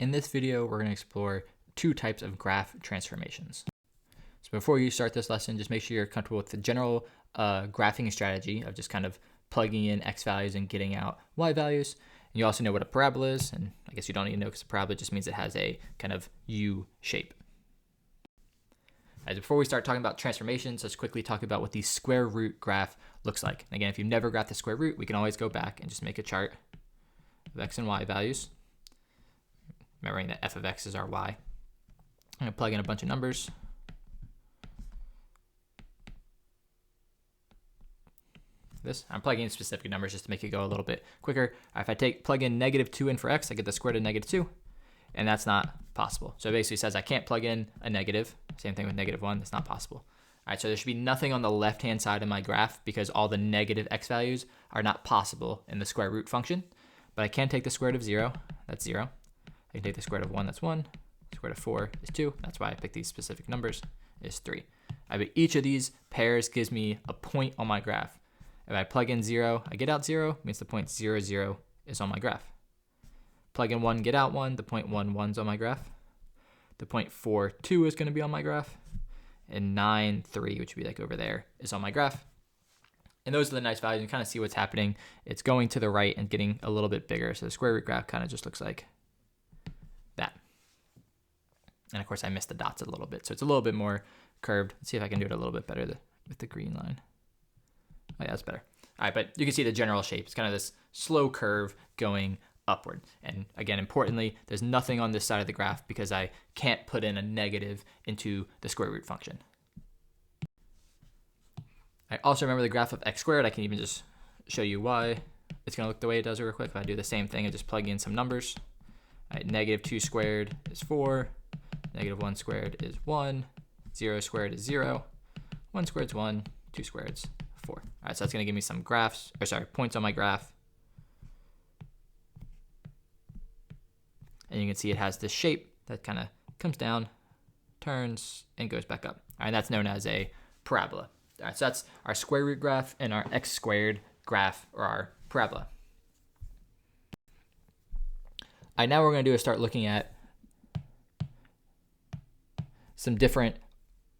In this video, we're going to explore two types of graph transformations. So before you start this lesson, just make sure you're comfortable with the general graphing strategy of just kind of plugging in x values and getting out y values. And you also know what a parabola is, and I guess you don't need to know because a parabola just means it has a kind of U shape. As before we start talking about transformations, let's quickly talk about what the square root graph looks like. And again, if you've never graphed the square root, we can always go back and just make a chart of x and y values. Remembering that f of x is our y. I'm going to plug in a bunch of numbers. I'm plugging in specific numbers just to make it go a little bit quicker. If I plug in -2 in for x, I get the square root of -2, and that's not possible. So it basically says I can't plug in a negative. Same thing with -1, that's not possible. All right, so there should be nothing on the left-hand side of my graph because all the negative x values are not possible in the square root function. But I can take the square root of 0, that's 0. I can take the square root of 1, that's 1. The square root of 4 is 2. That's why I picked these specific numbers, is 3. But each of these pairs gives me a point on my graph. If I plug in 0, I get out 0, means the point 0, 0 is on my graph. Plug in 1, get out 1, the point 1, 1 is on my graph. The point 4, 2 is going to be on my graph. And 9, 3, which would be like over there, is on my graph. And those are the nice values. You kind of see what's happening. It's going to the right and getting a little bit bigger. So the square root graph kind of just looks like that. And of course, I missed the dots a little bit. So it's a little bit more curved. Let's see if I can do it a little bit better with the green line. Oh, yeah, that's better. All right, but you can see the general shape. It's kind of this slow curve going upward. And again, importantly, there's nothing on this side of the graph because I can't put in a negative into the square root function. I also remember the graph of x squared. I can even just show you why it's going to look the way it does real quick. If I do the same thing and just plug in some numbers. All right, -2 squared is 4. -1 squared is 1. 0 squared is 0. 1 squared is 1. 2 squared is 4. All right, so that's going to give me some points on my graph. And you can see it has this shape that kind of comes down, turns, and goes back up. All right, and that's known as a parabola. All right, so that's our square root graph and our x squared graph, or our parabola. All right, now what we're going to do is start looking at some different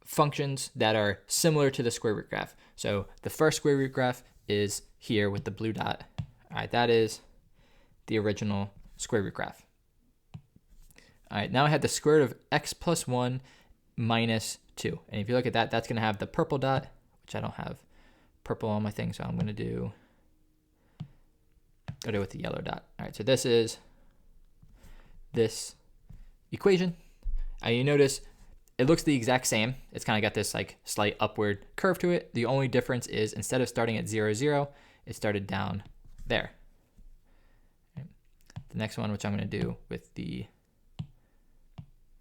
functions that are similar to the square root graph. So the first square root graph is here with the blue dot. All right, that is the original square root graph. All right, now I have the square root of x plus 1 minus 2. And if you look at that, that's going to have the purple dot, which I don't have purple on my thing, so I'm going to go with the yellow dot. All right, so this is this equation. And you notice it looks the exact same. It's kind of got this like slight upward curve to it. The only difference is instead of starting at 0, 0, it started down there. Okay. The next one, which I'm going to do with the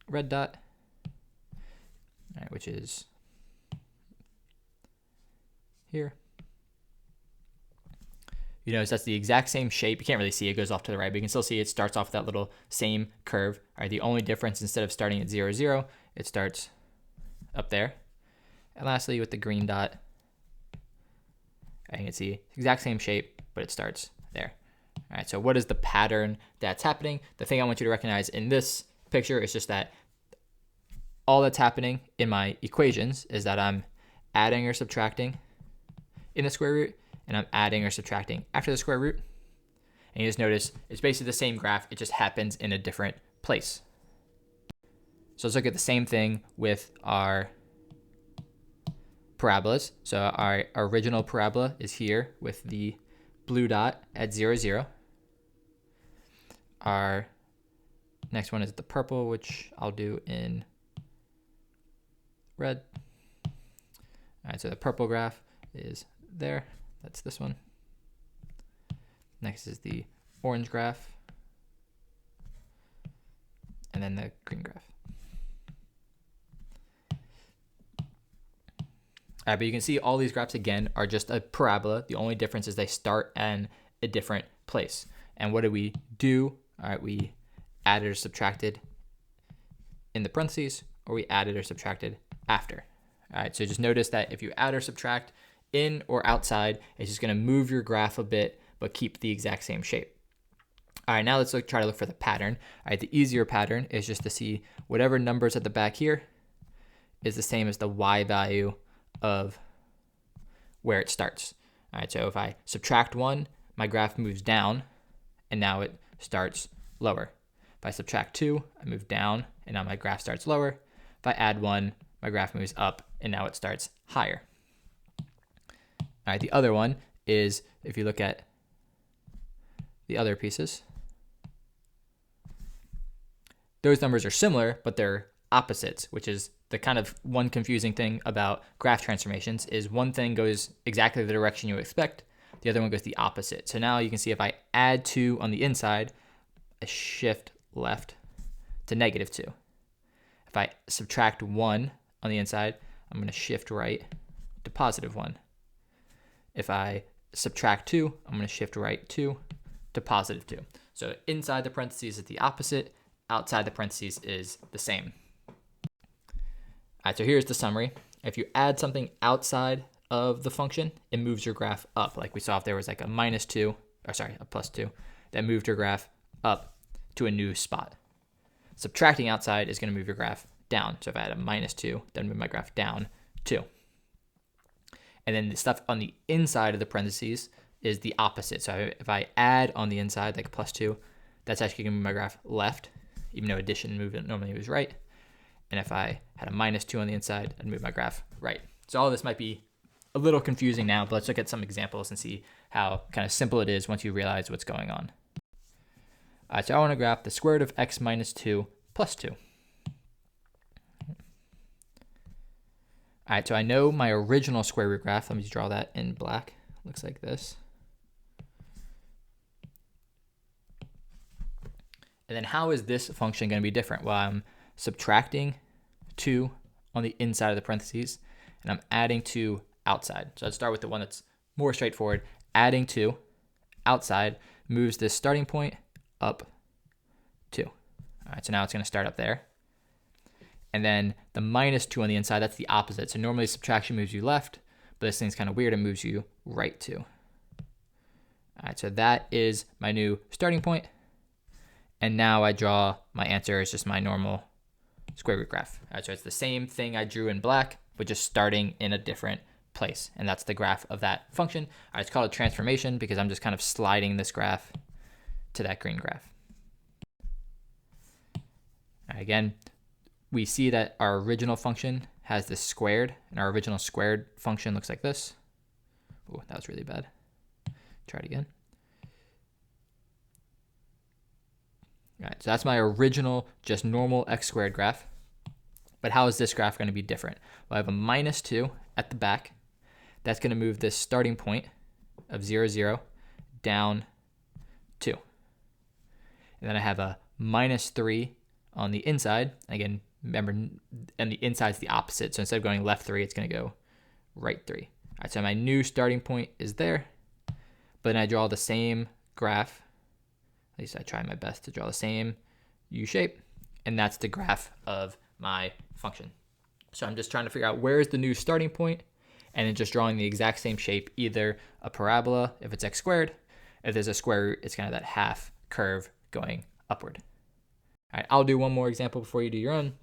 red dot, all right, which is here. You notice that's the exact same shape. You can't really see it goes off to the right, but you can still see it starts off with that little same curve. All right, the only difference, instead of starting at 0, 0, it starts up there. And lastly, with the green dot, you can see exact same shape, but it starts there. All right, so what is the pattern that's happening? The thing I want you to recognize in this picture is just that all that's happening in my equations is that I'm adding or subtracting in the square root, and I'm adding or subtracting after the square root. And you just notice it's basically the same graph, it just happens in a different place. So let's look at the same thing with our parabolas. So our original parabola is here with the blue dot at 0, 0. Our next one is the purple, which I'll do in red. All right, so the purple graph is there. That's this one. Next is the orange graph. And then the green graph. All right, but you can see all these graphs again are just a parabola. The only difference is they start in a different place. And what do we do? All right, we added or subtracted in the parentheses, or we added or subtracted after. All right, so just notice that if you add or subtract in or outside, it's just going to move your graph a bit, but keep the exact same shape. All right, now let's try to look for the pattern. All right, the easier pattern is just to see whatever numbers at the back here is the same as the y value of where it starts. All right, so if I subtract 1, my graph moves down, and now it starts lower. If I subtract 2, I move down, and now my graph starts lower. If I add 1, my graph moves up, and now it starts higher. All right, the other one is if you look at the other pieces, those numbers are similar, but they're opposites, which is the kind of one confusing thing about graph transformations is one thing goes exactly the direction you expect, the other one goes the opposite. So now you can see if I add 2 on the inside, I shift left to -2. If I subtract 1 on the inside, I'm going to shift right to +1. If I subtract 2, I'm going to shift right to +2. So inside the parentheses is the opposite, outside the parentheses is the same. All right, so here's the summary. If you add something outside of the function, it moves your graph up. Like we saw if there was like a -2, or sorry, a +2, that moved your graph up to a new spot. Subtracting outside is going to move your graph down. So if I had a -2, then move my graph down 2. And then the stuff on the inside of the parentheses is the opposite. So if I add on the inside, like +2, that's actually going to move my graph left, even though addition normally moves right. And if I had a -2 on the inside, I'd move my graph right. So all of this might be a little confusing now, but let's look at some examples and see how kind of simple it is once you realize what's going on. All right, so I want to graph the square root of x minus 2 plus 2. All right, so I know my original square root graph. Let me just draw that in black. Looks like this. And then how is this function going to be different? Well, I'm subtracting 2 on the inside of the parentheses, and I'm adding 2 outside. So I'd start with the one that's more straightforward. Adding 2 outside moves this starting point up 2. All right, so now it's going to start up there. And then the -2 on the inside, that's the opposite. So normally subtraction moves you left, but this thing's kind of weird. It moves you right 2. All right, so that is my new starting point. And now I draw my answer as just my normal square root graph. All right, so it's the same thing I drew in black, but just starting in a different place. And that's the graph of that function. All right, it's called a transformation because I'm just kind of sliding this graph to that green graph. All right, again, we see that our original function has this squared, and our original squared function looks like this. Oh, that was really bad. Try it again. All right, so that's my original, just normal x squared graph. But how is this graph going to be different? Well, I have a -2 at the back. That's going to move this starting point of 0, 0 down 2. And then I have a -3 on the inside. Again, remember, and the inside is the opposite. So instead of going left 3, it's going to go right 3. All right, so my new starting point is there. But then I draw the same graph. At least I try my best to draw the same U shape. And that's the graph of my function. So I'm just trying to figure out where is the new starting point, and then just drawing the exact same shape, either a parabola if it's x squared. If there's a square root, it's kind of that half curve going upward. All right, I'll do one more example before you do your own.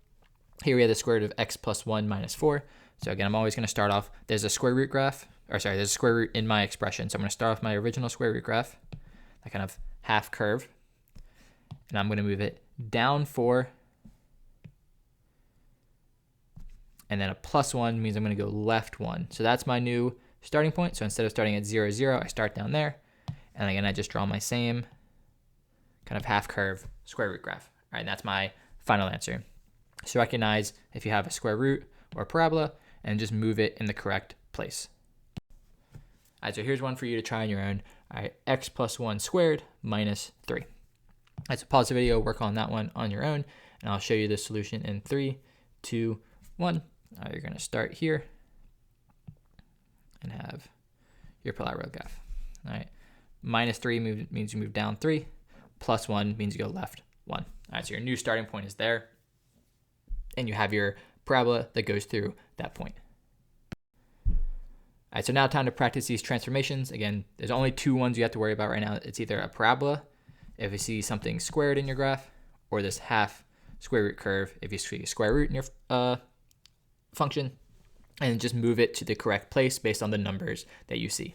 Here we have the square root of x plus 1 minus 4. So again, I'm always going to start off, there's a square root graph, or sorry, there's a square root in my expression. So I'm going to start off my original square root graph, that kind of half curve, and I'm going to move it down 4, and then a plus 1 means I'm going to go left 1. So that's my new starting point. So instead of starting at 0, 0, I start down there, and again, I just draw my same kind of half curve square root graph. All right, and that's my final answer. So recognize if you have a square root or a parabola, and just move it in the correct place. All right, so here's one for you to try on your own. All right, x plus 1 squared minus 3. All right, so pause the video, work on that one on your own, and I'll show you the solution in 3, 2, 1. You're going to start here and have your parallel graph. All right, minus 3 means you move down 3. Plus 1 means you go left 1. All right, so your new starting point is there, and you have your parabola that goes through that point. All right, so now time to practice these transformations. Again, there's only 2 ones you have to worry about right now. It's either a parabola if you see something squared in your graph, or this half square root curve if you see a square root in your function, and just move it to the correct place based on the numbers that you see.